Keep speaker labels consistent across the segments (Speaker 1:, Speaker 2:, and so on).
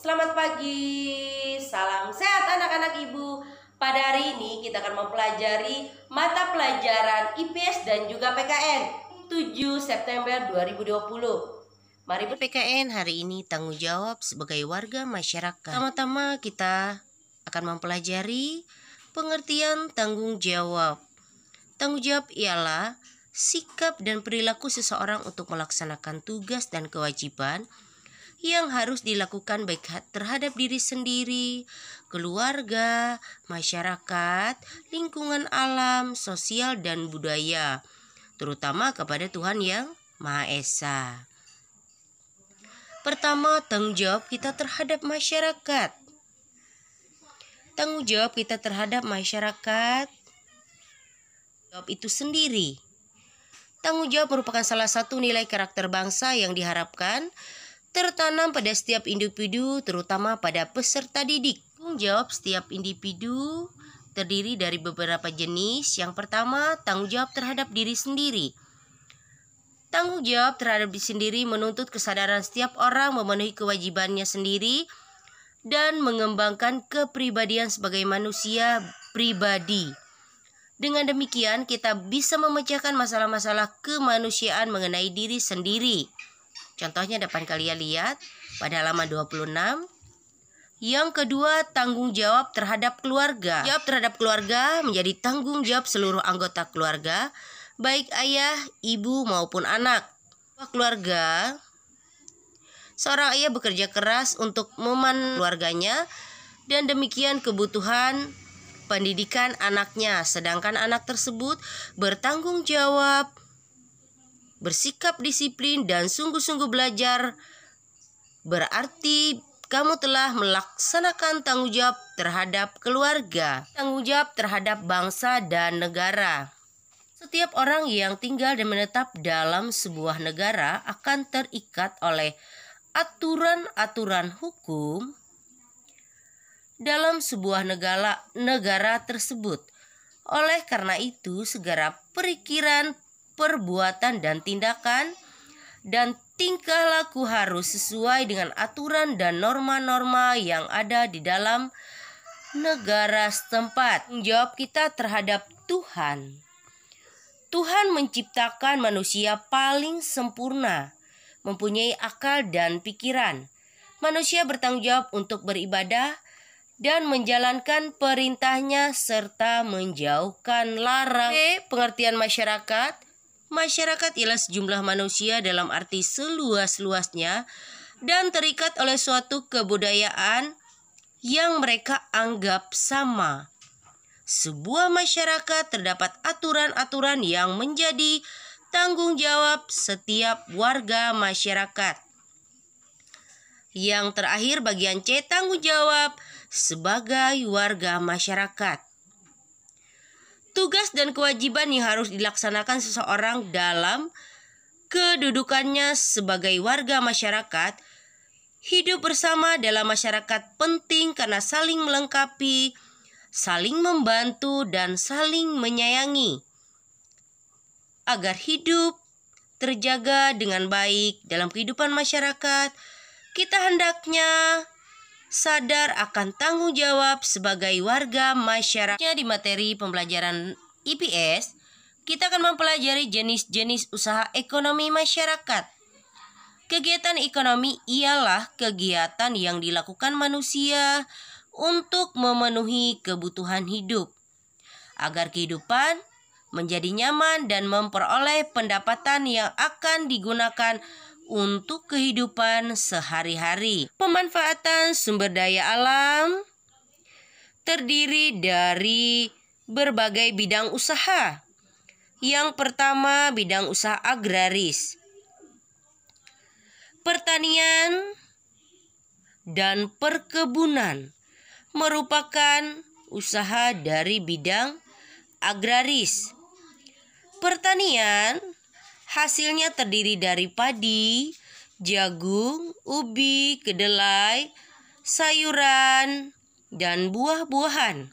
Speaker 1: Selamat pagi, salam sehat anak-anak ibu. Pada hari ini kita akan mempelajari mata pelajaran IPS dan juga PKN 7 September 2020. Mari PKN hari ini tanggung jawab sebagai warga masyarakat. Pertama-tama kita akan mempelajari pengertian tanggung jawab. Tanggung jawab ialah sikap dan perilaku seseorang untuk melaksanakan tugas dan kewajiban yang harus dilakukan baik terhadap diri sendiri, keluarga, masyarakat, lingkungan alam, sosial, dan budaya, terutama kepada Tuhan Yang Maha Esa. Pertama, tanggung jawab kita terhadap masyarakat. Tanggung jawab kita terhadap masyarakat jawab itu sendiri. Tanggung jawab merupakan salah satu nilai karakter bangsa yang diharapkan tertanam pada setiap individu, terutama pada peserta didik. Tanggung jawab setiap individu terdiri dari beberapa jenis. Yang pertama, tanggung jawab terhadap diri sendiri. Tanggung jawab terhadap diri sendiri menuntut kesadaran setiap orang memenuhi kewajibannya sendiri dan mengembangkan kepribadian sebagai manusia pribadi. Dengan demikian, kita bisa memecahkan masalah-masalah kemanusiaan mengenai diri sendiri. Contohnya dapat kalian lihat pada halaman 26. Yang kedua, tanggung jawab terhadap keluarga. Jawab terhadap keluarga menjadi tanggung jawab seluruh anggota keluarga, baik ayah, ibu maupun anak. Keluarga, seorang ayah bekerja keras untuk memenuhi keluarganya dan demikian kebutuhan pendidikan anaknya, sedangkan anak tersebut bertanggung jawab, bersikap disiplin dan sungguh-sungguh belajar. Berarti kamu telah melaksanakan tanggung jawab terhadap keluarga, tanggung jawab terhadap bangsa dan negara. Setiap orang yang tinggal dan menetap dalam sebuah negara akan terikat oleh aturan-aturan hukum dalam sebuah negara tersebut. Oleh karena itu, segala perikiran, perbuatan dan tindakan dan tingkah laku harus sesuai dengan aturan dan norma-norma yang ada di dalam negara setempat. Tanggung jawab kita terhadap Tuhan. Tuhan menciptakan manusia paling sempurna, mempunyai akal dan pikiran. Manusia bertanggung jawab untuk beribadah dan menjalankan perintahnya serta menjauhkan larangan. Pengertian masyarakat. Masyarakat ialah sejumlah manusia dalam arti seluas-luasnya dan terikat oleh suatu kebudayaan yang mereka anggap sama. Sebuah masyarakat terdapat aturan-aturan yang menjadi tanggung jawab setiap warga masyarakat. Yang terakhir bagian C, tanggung jawab sebagai warga masyarakat. Tugas dan kewajiban yang harus dilaksanakan seseorang dalam kedudukannya sebagai warga masyarakat. Hidup bersama dalam masyarakat penting karena saling melengkapi, saling membantu, dan saling menyayangi. Agar hidup terjaga dengan baik dalam kehidupan masyarakat, kita hendaknya sadar akan tanggung jawab sebagai warga masyarakat. Di materi pembelajaran IPS, kita akan mempelajari jenis-jenis usaha ekonomi masyarakat. Kegiatan ekonomi ialah kegiatan yang dilakukan manusia untuk memenuhi kebutuhan hidup, agar kehidupan menjadi nyaman dan memperoleh pendapatan yang akan digunakan untuk kehidupan sehari-hari. Pemanfaatan sumber daya alam terdiri dari berbagai bidang usaha. Yang pertama, bidang usaha agraris. Pertanian dan perkebunan merupakan usaha dari bidang agraris. Pertanian hasilnya terdiri dari padi, jagung, ubi, kedelai, sayuran, dan buah-buahan.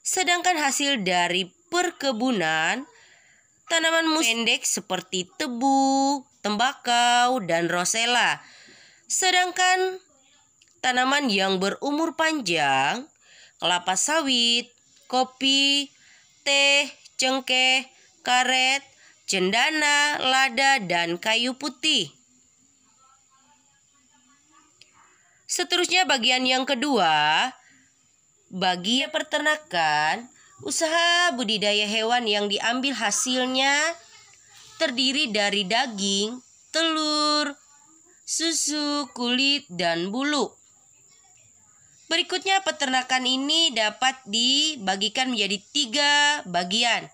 Speaker 1: Sedangkan hasil dari perkebunan, tanaman pendek seperti tebu, tembakau, dan rosella. Sedangkan tanaman yang berumur panjang, kelapa sawit, kopi, teh, cengkeh, karet, cendana, lada, dan kayu putih. Seterusnya bagian yang kedua, bagian peternakan, usaha budidaya hewan yang diambil hasilnya terdiri dari daging, telur, susu, kulit, dan bulu. Berikutnya peternakan ini dapat dibagikan menjadi 3 bagian.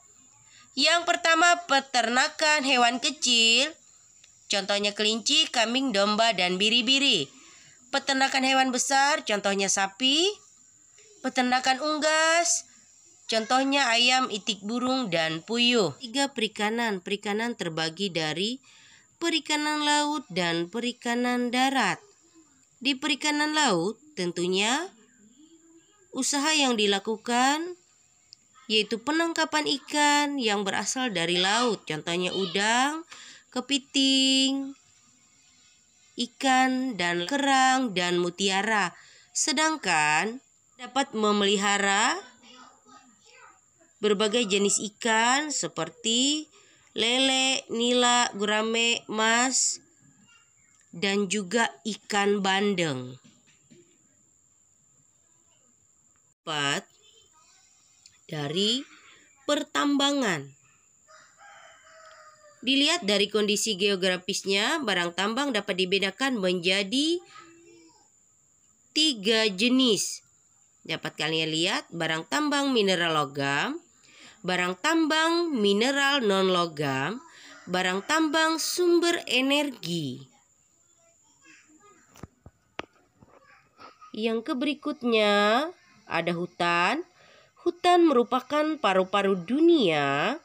Speaker 1: Yang pertama peternakan hewan kecil, contohnya kelinci, kambing, domba, dan biri-biri. Peternakan hewan besar, contohnya sapi. Peternakan unggas, contohnya ayam, itik burung, dan puyuh. 3 perikanan. Perikanan terbagi dari perikanan laut dan perikanan darat. Di perikanan laut tentunya usaha yang dilakukan yaitu penangkapan ikan yang berasal dari laut, contohnya udang, kepiting, ikan dan kerang dan mutiara. Sedangkan dapat memelihara berbagai jenis ikan seperti lele, nila, gurame, mas, dan juga ikan bandeng. 4. Dari pertambangan. Dilihat dari kondisi geografisnya, barang tambang dapat dibedakan menjadi 3 jenis. Dapat kalian lihat, barang tambang mineral logam, barang tambang mineral non-logam, barang tambang sumber energi. Yang berikutnya ada hutan. Hutan merupakan paru-paru dunia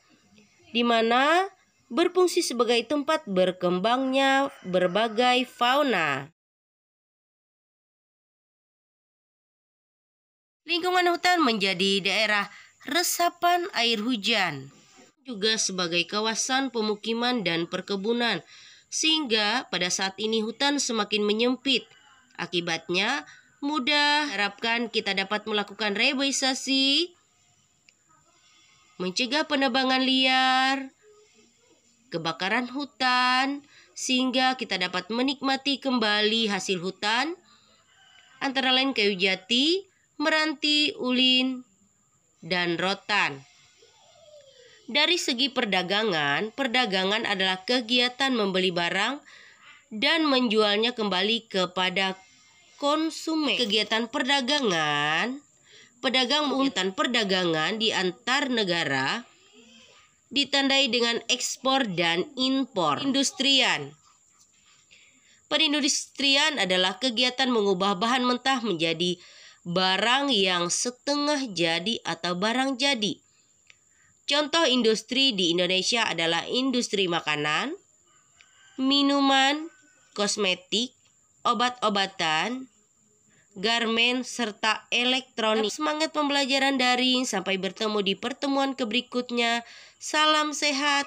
Speaker 1: di mana berfungsi sebagai tempat berkembangnya berbagai fauna. Lingkungan hutan menjadi daerah resapan air hujan, juga sebagai kawasan pemukiman dan perkebunan, sehingga pada saat ini hutan semakin menyempit. Akibatnya, mudah harapkan kita dapat melakukan reboisasi, mencegah penebangan liar, kebakaran hutan, sehingga kita dapat menikmati kembali hasil hutan, antara lain kayu jati, meranti, ulin, dan rotan. Dari segi perdagangan, perdagangan adalah kegiatan membeli barang dan menjualnya kembali kepada konsumen. Kegiatan perdagangan, kegiatan perdagangan di antar negara ditandai dengan ekspor dan impor. Perindustrian adalah kegiatan mengubah bahan mentah menjadi barang yang setengah jadi atau barang jadi. Contoh industri di Indonesia adalah industri makanan, minuman, kosmetik, obat-obatan, garmen, serta elektronik. Semangat pembelajaran daring, sampai bertemu di pertemuan berikutnya. Salam sehat,